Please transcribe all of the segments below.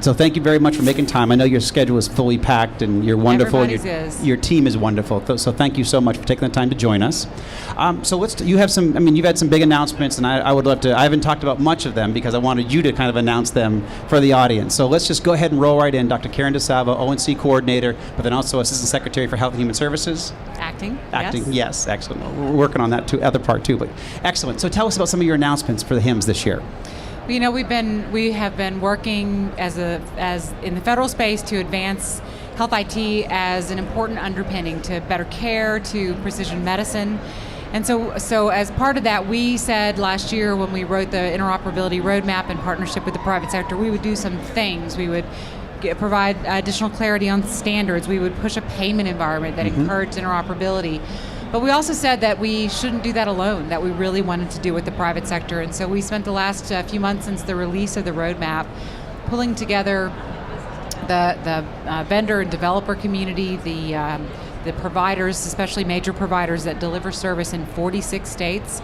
So thank you very much for making time. I know your schedule is fully packed and you're wonderful. Everybody's Your team is wonderful. So thank you so much for taking the time to join us. You have some, you've had some big announcements, and I would love to, I haven't talked about much of them because I wanted you to kind of announce them for the audience. So let's just go ahead and roll right in. Dr. Karen DeSalvo, ONC Coordinator, but then also Assistant Secretary for Health and Human Services. Acting, yes, excellent. We're working on that other part too, but excellent. So tell us about some of your announcements for the HIMSS this year. We have been working as in the federal space to advance health IT as an important underpinning to better care, to precision medicine. And so as part of that, we said last year when we wrote the interoperability roadmap in partnership with the private sector, we would do some things. We would provide additional clarity on standards. We would push a payment environment that encouraged interoperability. But we also said that we shouldn't do that alone, that we really wanted to do with the private sector. And so we spent the last few months since the release of the roadmap pulling together the vendor and developer community, the providers, especially major providers that deliver service in 46 states,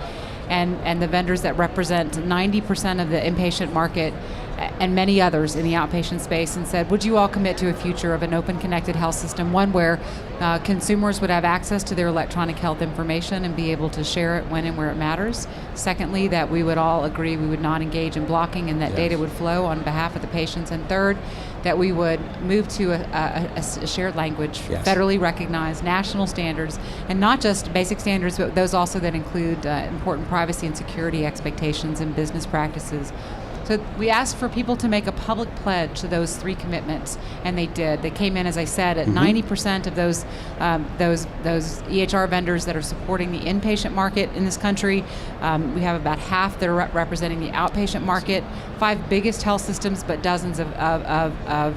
and the vendors that represent 90% of the inpatient market and many others in the outpatient space, and said, would you all commit to a future of an open connected health system, one where consumers would have access to their electronic health information and be able to share it when and where it matters. Secondly, that we would all agree we would not engage in blocking and that data would flow on behalf of the patients. And third, that we would move to a shared language, federally recognized national standards, and not just basic standards, but those also that include important privacy and security expectations and business practices. So we asked for people to make a public pledge to those three commitments, and they did. They came in, as I said, at 90% of those EHR vendors that are supporting the inpatient market in this country. We have about half that are representing the outpatient market. 5 biggest health systems, but dozens of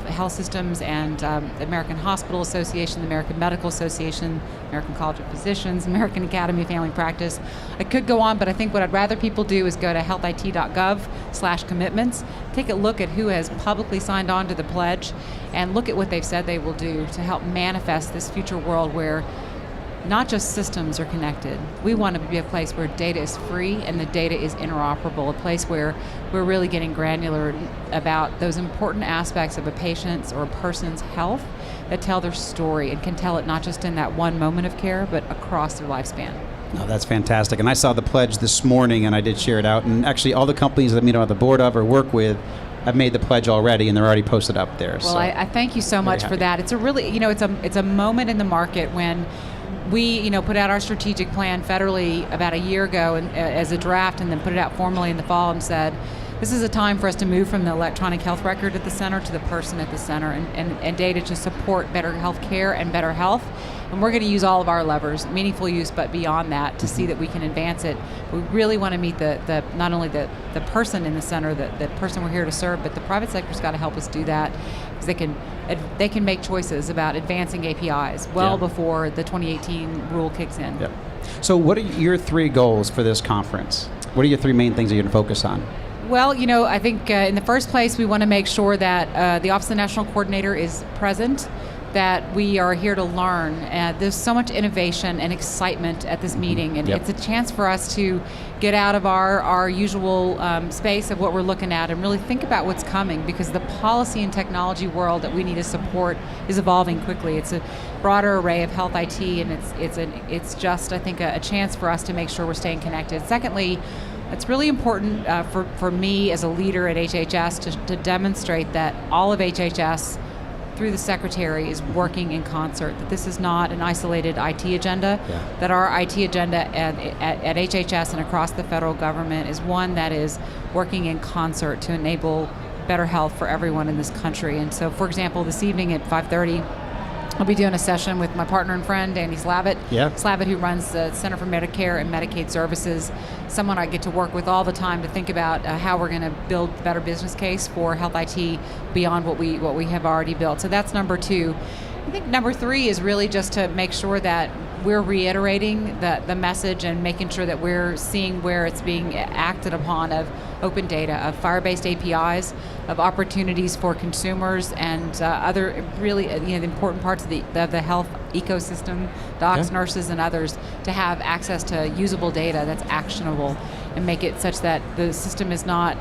health systems, and the American Hospital Association, the American Medical Association, American College of Physicians, American Academy of Family Practice. I could go on, but I think what I'd rather people do is go to healthit.gov/commitments, take a look at who has publicly signed on to the pledge, and look at what they've said they will do to help manifest this future world where not just systems are connected. We want to be a place where data is free and the data is interoperable, a place where we're really getting granular about those important aspects of a patient's or a person's health that tell their story and can tell it not just in that one moment of care, but across their lifespan. No, that's fantastic. And I saw the pledge this morning, and I did share it out. And actually, all the companies that I'm on the board of or work with have made the pledge already, and they're already posted up there. Well, so I thank you so much for that. It's a really, it's a moment in the market when we, put out our strategic plan federally about a year ago and, as a draft, and then put it out formally in the fall and said, this is a time for us to move from the electronic health record at the center to the person at the center, and data to support better health care and better health. And we're going to use all of our levers, meaningful use, but beyond that, to see that we can advance it. We really want to meet the not only the person in the center, the person we're here to serve, but the private sector's got to help us do that, because they can make choices about advancing APIs well before the 2018 rule kicks in. Yep. So what are your 3 goals for this conference? What are your 3 main things that you're going to focus on? Well, I think in the first place, we want to make sure that the Office of the National Coordinator is present, that we are here to learn. There's so much innovation and excitement at this meeting, and it's a chance for us to get out of our usual space of what we're looking at and really think about what's coming, because the policy and technology world that we need to support is evolving quickly. It's a broader array of health IT, and it's just, I think, a chance for us to make sure we're staying connected. Secondly, it's really important for me as a leader at HHS to demonstrate that all of HHS through the Secretary is working in concert, that this is not an isolated IT agenda, that our IT agenda at HHS and across the federal government is one that is working in concert to enable better health for everyone in this country. And so, for example, this evening at 5:30, I'll be doing a session with my partner and friend, Andy Slavitt, who runs the Center for Medicare and Medicaid Services, someone I get to work with all the time to think about how we're going to build a better business case for health IT beyond what we have already built. So that's number 2. I think number 3 is really just to make sure that we're reiterating the message and making sure that we're seeing where it's being acted upon of open data, of FHIR-based APIs, of opportunities for consumers and other really the important parts of the health ecosystem, docs, nurses, and others, to have access to usable data that's actionable. and make it such that the system is not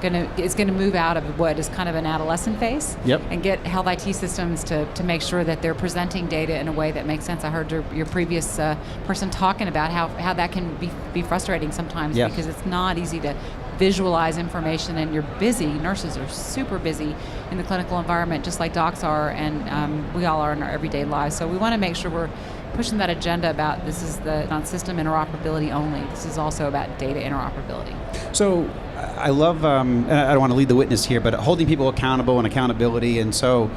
going to move out of what is kind of an adolescent phase. Yep. And get health IT systems to make sure that they're presenting data in a way that makes sense. I heard your previous person talking about how that can be frustrating sometimes, yes. because it's not easy to visualize information, and you're busy. Nurses are super busy in the clinical environment, just like docs are, and we all are in our everyday lives. So we want to make sure we're pushing that agenda about this is not system interoperability only. This is also about data interoperability. So I love, and I don't want to lead the witness here, but holding people accountable and accountability. And so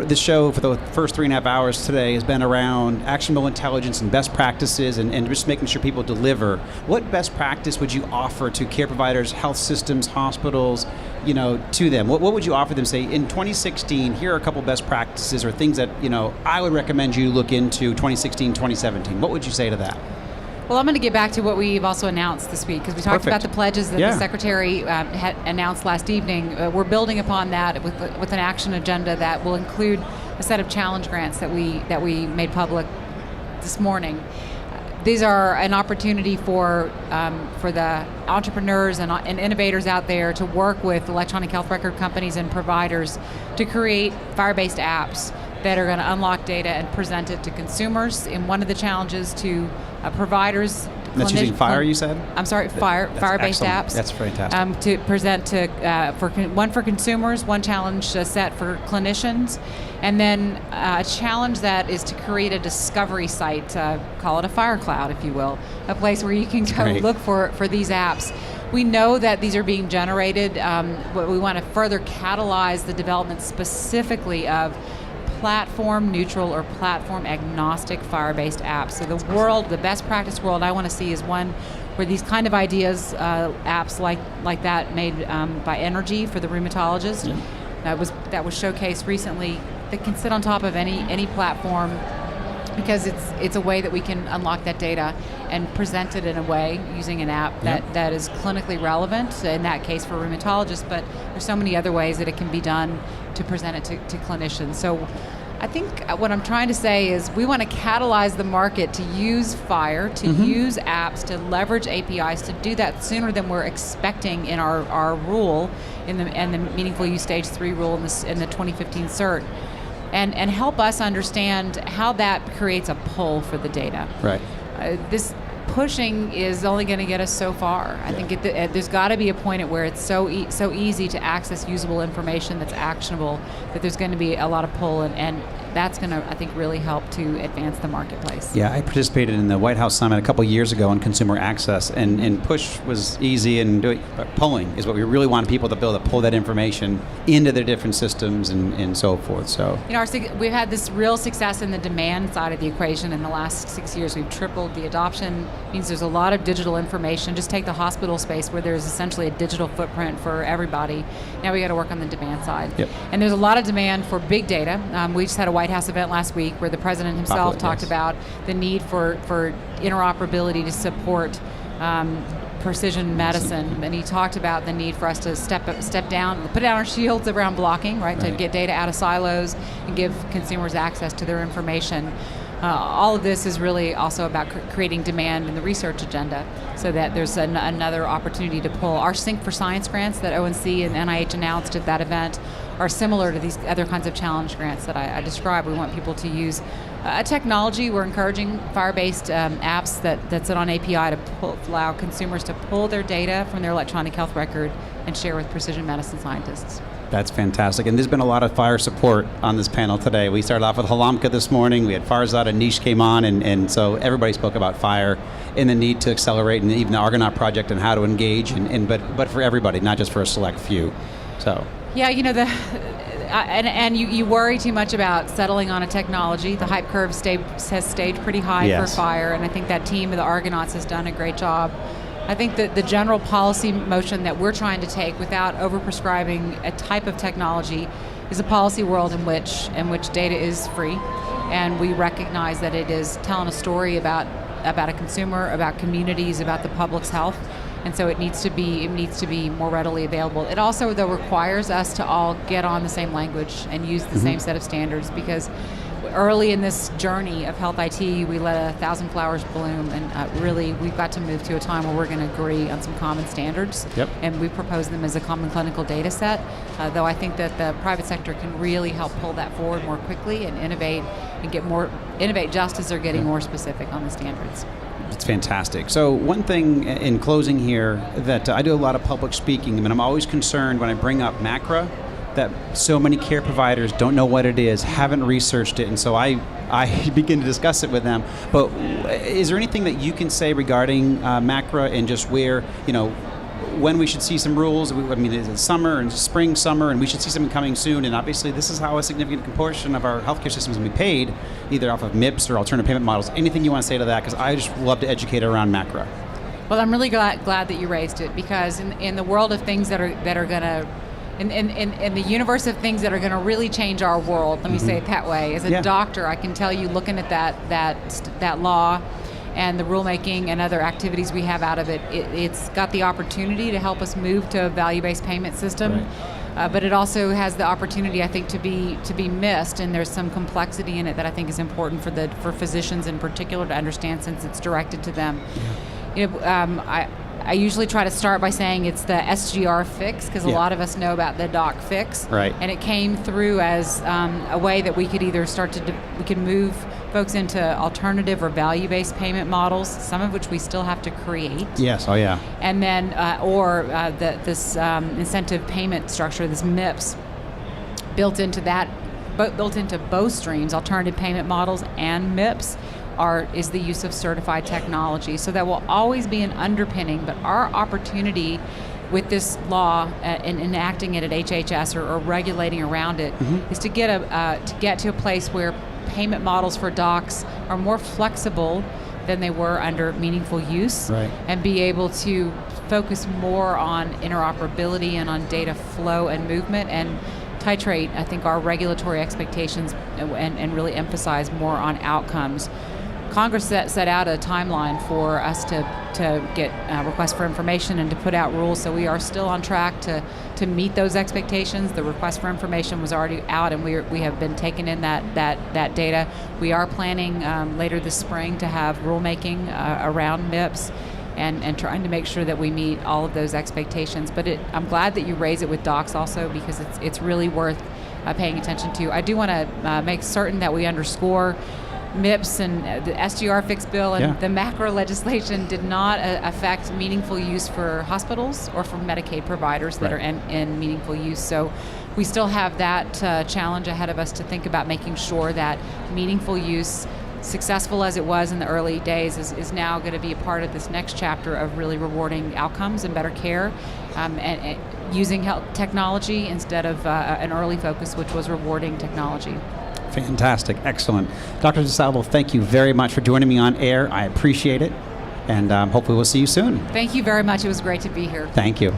this show for the first 3.5 hours today has been around actionable intelligence and best practices and just making sure people deliver. What best practice would you offer to care providers, health systems, hospitals, to them? What would you offer them? Say, in 2016, here are a couple best practices or things that, I would recommend you look into 2016, 2017. What would you say to that? Well, I'm going to get back to what we've also announced this week, because we talked about the pledges that the Secretary had announced last evening. We're building upon that with an action agenda that will include a set of challenge grants that we made public this morning. These are an opportunity for the entrepreneurs and innovators out there to work with electronic health record companies and providers to create FHIR-based apps that are going to unlock data and present it to consumers. And one of the challenges to providers, that's using FHIR, you said? I'm sorry, FHIR-based apps. That's fantastic. To present one for consumers, one challenge set for clinicians, and then a challenge that is to create a discovery site, call it a FHIR cloud, if you will, a place where you can go look for these apps. We know that these are being generated. We want to further catalyze the development specifically of platform neutral or platform agnostic FHIR-based apps. So the best practice world I want to see is one where these kind of ideas, apps like that made by Energy for the rheumatologist, that was showcased recently, that can sit on top of any platform, because it's a way that we can unlock that data and present it in a way using an app that is clinically relevant, in that case for rheumatologists, but there's so many other ways that it can be done to present it to clinicians. So I think what I'm trying to say is we want to catalyze the market to use FHIR, to use apps, to leverage APIs, to do that sooner than we're expecting in our rule, in the Meaningful Use Stage 3 rule in the 2015 cert. And help us understand how that creates a pull for the data. Right. This pushing is only going to get us so far. I think there's got to be a point at where it's so easy to access usable information that's actionable that there's going to be a lot of pull, and that's going to, I think, really help to advance the marketplace. Yeah, I participated in the White House Summit a couple years ago on consumer access, and push was easy, and pulling is what we really want people to be able to pull that information into their different systems and so forth. So we've had this real success in the demand side of the equation in the last 6 years. We've tripled the adoption. It means there's a lot of digital information. Just take the hospital space where there's essentially a digital footprint for everybody. Now we got to work on the demand side. Yep. And there's a lot of demand for big data. We just had a White House event last week where the president himself talked about the need for interoperability to support precision medicine, and he talked about the need for us to step down, put down our shields around blocking, right, to get data out of silos and give consumers access to their information. All of this is really also about creating demand in the research agenda, so that there's another opportunity to pull. Our Sync for Science grants that ONC and NIH announced at that event are similar to these other kinds of challenge grants that I described. We want people to use a technology. We're encouraging FHIR-based apps that sit on API to allow consumers to pull their data from their electronic health record and share with precision medicine scientists. That's fantastic. And there's been a lot of FHIR support on this panel today. We started off with Halamka this morning. We had Farzad and Nish came on, and so everybody spoke about FHIR and the need to accelerate, and even the Argonaut project and how to engage, but for everybody, not just for a select few. So. Yeah, you worry too much about settling on a technology. The hype curve has stayed pretty high for FHIR, and I think that team of the Argonauts has done a great job. I think that the general policy motion that we're trying to take without overprescribing a type of technology is a policy world in which data is free, and we recognize that it is telling a story about a consumer, about communities, about the public's health. And so it needs to be more readily available. It also, though, requires us to all get on the same language and use the same set of standards, because early in this journey of health IT, we let 1,000 flowers bloom, and really we've got to move to a time where we're going to agree on some common standards. Yep. And we propose them as a common clinical data set, though I think that the private sector can really help pull that forward more quickly and innovate just as they're getting more specific on the standards. It's fantastic. So one thing in closing here, that I do a lot of public speaking, and I'm always concerned when I bring up MACRA that so many care providers don't know what it is, haven't researched it, and so I begin to discuss it with them. But is there anything that you can say regarding MACRA and just where, when we should see some rules? I mean, it's summer and spring, summer, and we should see something coming soon. And obviously, this is how a significant portion of our healthcare system is going to be paid, either off of MIPS or alternative payment models. Anything you want to say to that? Because I just love to educate around MACRA. Well, I'm really glad that you raised it, because in the world of things that are going to, in the universe of things that are going to really change our world, let me say it that way. As a doctor, I can tell you, looking at that law and the rulemaking and other activities we have out of it, it's got the opportunity to help us move to a value-based payment system. Right. But it also has the opportunity, I think, to be missed, and there's some complexity in it that I think is important for physicians in particular to understand, since it's directed to them. I usually try to start by saying it's the SGR fix, because a lot of us know about the doc fix. Right. And it came through as a way that we could either we could move folks into alternative or value-based payment models, some of which we still have to create. Yes, oh yeah. And then, this incentive payment structure, this MIPS, built into both streams, alternative payment models and MIPS, is the use of certified technology. So that will always be an underpinning, but our opportunity with this law and enacting it at HHS or regulating around it is to get to a place where payment models for docs are more flexible than they were under meaningful use, right, and be able to focus more on interoperability and on data flow and movement, and titrate, I think, our regulatory expectations and really emphasize more on outcomes. Congress set out a timeline for us to get requests for information and to put out rules, so we are still on track to meet those expectations. The request for information was already out, and we have been taking in that data. We are planning later this spring to have rulemaking around MIPS and trying to make sure that we meet all of those expectations. But I'm glad that you raise it with docs also, because it's really worth paying attention to. I do want to make certain that we underscore MIPS and the SGR fix bill and the MACRA legislation did not affect meaningful use for hospitals or for Medicaid providers that are in meaningful use. So we still have that challenge ahead of us to think about making sure that meaningful use, successful as it was in the early days, is now going to be a part of this next chapter of really rewarding outcomes and better care, and using health technology instead of an early focus, which was rewarding technology. Fantastic. Excellent. Dr. DeSalvo, thank you very much for joining me on air. I appreciate it, and hopefully we'll see you soon. Thank you very much. It was great to be here. Thank you.